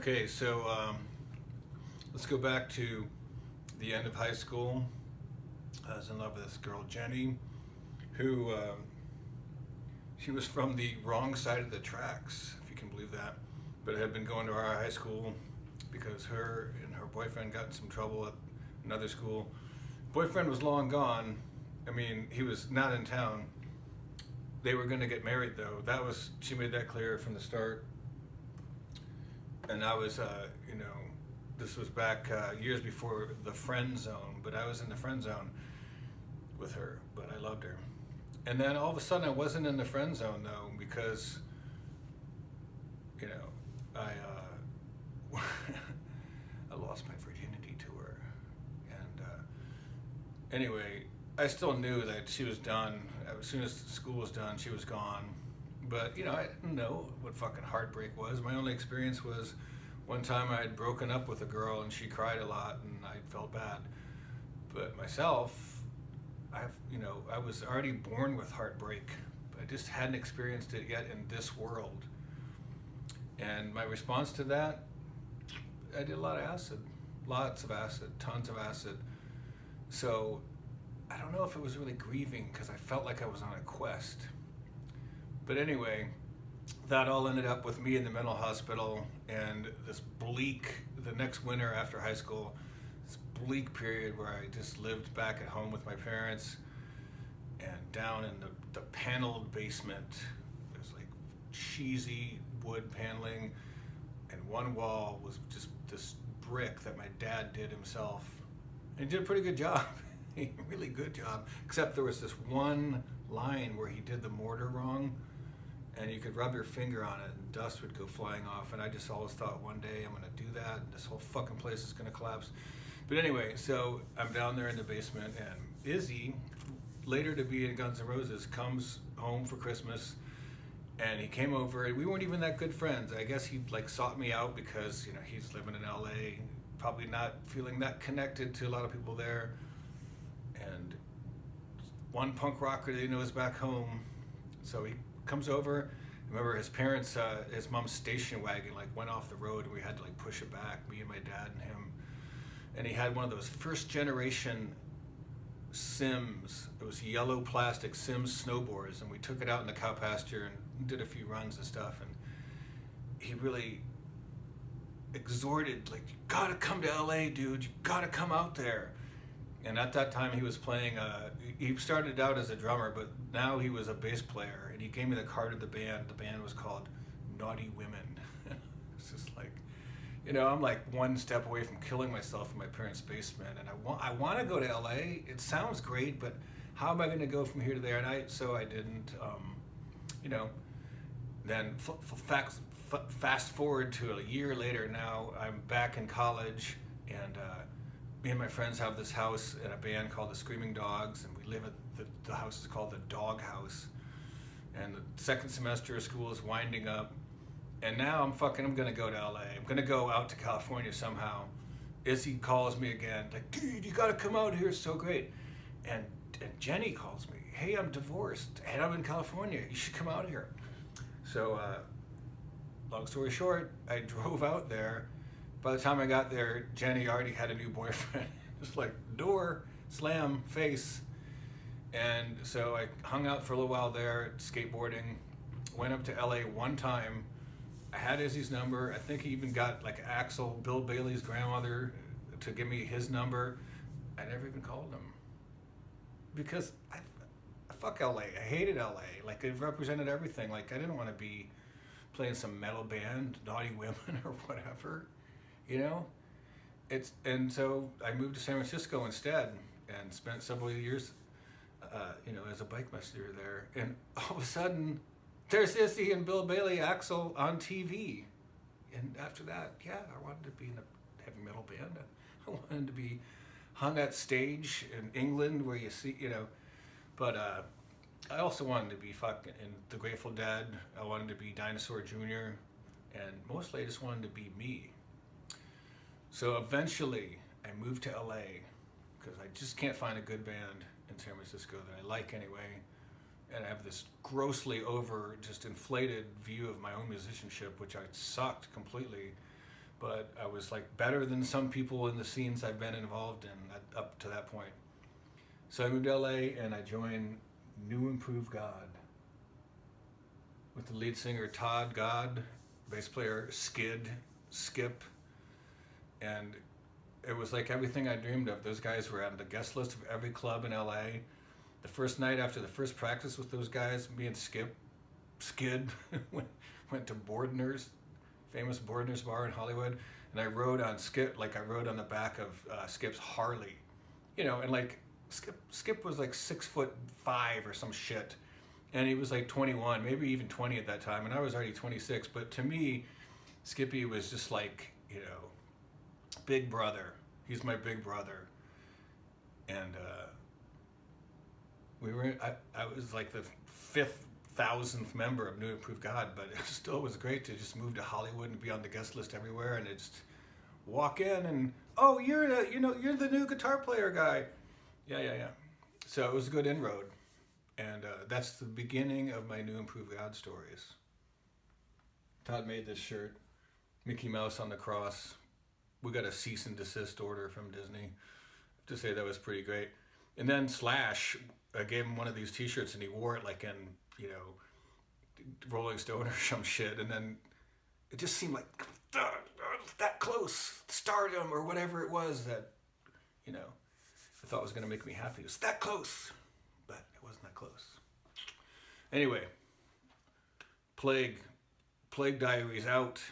Okay, so let's go back to the end of high school. I was in love with this girl, Jenny, who she was from the wrong side of the tracks, if you can believe that. But had been going to our high school because her and her boyfriend got in some trouble at another school. Boyfriend was long gone. I mean, he was not in town. They were going to get married, though. She made that clear from the start. And I was, this was back years before the friend zone, but I was in the friend zone with her, but I loved her. And then all of a sudden I wasn't in the friend zone, though, because, I I lost my virginity to her. And anyway, I still knew that she was done. As soon as school was done, she was gone. But, I didn't know what fucking heartbreak was. My only experience was one time I had broken up with a girl and she cried a lot and I felt bad. But myself, I was already born with heartbreak. I just hadn't experienced it yet in this world. And my response to that, I did a lot of acid. Lots of acid, tons of acid. So I don't know if it was really grieving because I felt like I was on a quest. But anyway, that all ended up with me in the mental hospital and this the next winter after high school, this bleak period where I just lived back at home with my parents and down in the paneled basement. There's like cheesy wood paneling and one wall was just this brick that my dad did himself. And he did a pretty good job, a really good job, except there was this one line where he did the mortar wrong. And you could rub your finger on it and dust would go flying off. And I just always thought one day I'm going to do that and this whole fucking place is going to collapse. But anyway, so I'm down there in the basement and Izzy, later to be in Guns N' Roses, comes home for Christmas and he came over and we weren't even that good friends. I guess he sought me out because, he's living in LA, probably not feeling that connected to a lot of people there. And one punk rocker that he knows back home. So he comes over. Remember his parents, his mom's station wagon went off the road and we had to push it back, me and my dad and him. And he had one of those first generation Sims. It was yellow plastic Sims snowboards and we took it out in the cow pasture and did a few runs and stuff. And he really exhorted, you gotta come to LA, dude, you gotta come out there. And at that time he was playing, he started out as a drummer, but now he was a bass player. And he gave me the card of the band. The band was called Naughty Women. It's just I'm one step away from killing myself in my parents' basement. And I want to go to LA. It sounds great, but how am I going to go from here to there? And so I didn't, Then fast forward to a year later now, I'm back in college and, me and my friends have this house in a band called the Screaming Dogs, and we live at the house is called the Dog House. And the second semester of school is winding up, and now I'm gonna go to LA. I'm gonna go out to California somehow. Izzy calls me again, dude, you gotta come out here, it's so great. And Jenny calls me, hey, I'm divorced, and I'm in California, you should come out here. So, long story short, I drove out there. By the time I got there, Jenny already had a new boyfriend. Just door, slam, face. And so I hung out for a little while there, skateboarding. Went up to LA one time. I had Izzy's number. I think he even got Axel, Bill Bailey's grandmother, to give me his number. I never even called him. Because fuck LA. I hated LA. It represented everything. I didn't want to be playing some metal band, Naughty Women or whatever. And so I moved to San Francisco instead and spent several years, as a bike messenger there. And all of a sudden, there's Izzy and Bill Bailey, Axel on TV. And after that, I wanted to be in a heavy metal band. I wanted to be on that stage in England where you see, But I also wanted to be in the Grateful Dead. I wanted to be Dinosaur Jr. And mostly I just wanted to be me. So eventually, I moved to LA because I just can't find a good band in San Francisco that I like anyway. And I have this grossly just inflated view of my own musicianship, which I sucked completely. but I was like better than some people in the scenes I've been involved in up to that point. So I moved to LA and I joined New Improved God with the lead singer Todd God, bass player Skip, and it was like everything I dreamed of. Those guys were on the guest list of every club in LA. The first night after the first practice with those guys, me and Skid, went to Bordner's, famous Bordner's bar in Hollywood, and I rode on Skip, like I rode on the back of Skip's Harley, and like Skip was like 6'5" or some shit, and he was like 21, maybe even 20 at that time, and I was already 26. But to me, Skippy was just like, big brother. He's my big brother, and I was like the 5,000th member of New Improved God, but it still was great to just move to Hollywood and be on the guest list everywhere, and just walk in and, oh, you're the new guitar player guy. Yeah. So it was a good inroad, and that's the beginning of my New Improved God stories. Todd made this shirt, Mickey Mouse on the cross. We got a cease and desist order from Disney. I have to say that was pretty great. And then Slash, I gave him one of these T-shirts, and he wore it like in, Rolling Stone or some shit. And then it just seemed like that close, stardom or whatever it was that, I thought was going to make me happy. It was that close, but it wasn't that close. Anyway, Plague Diaries out.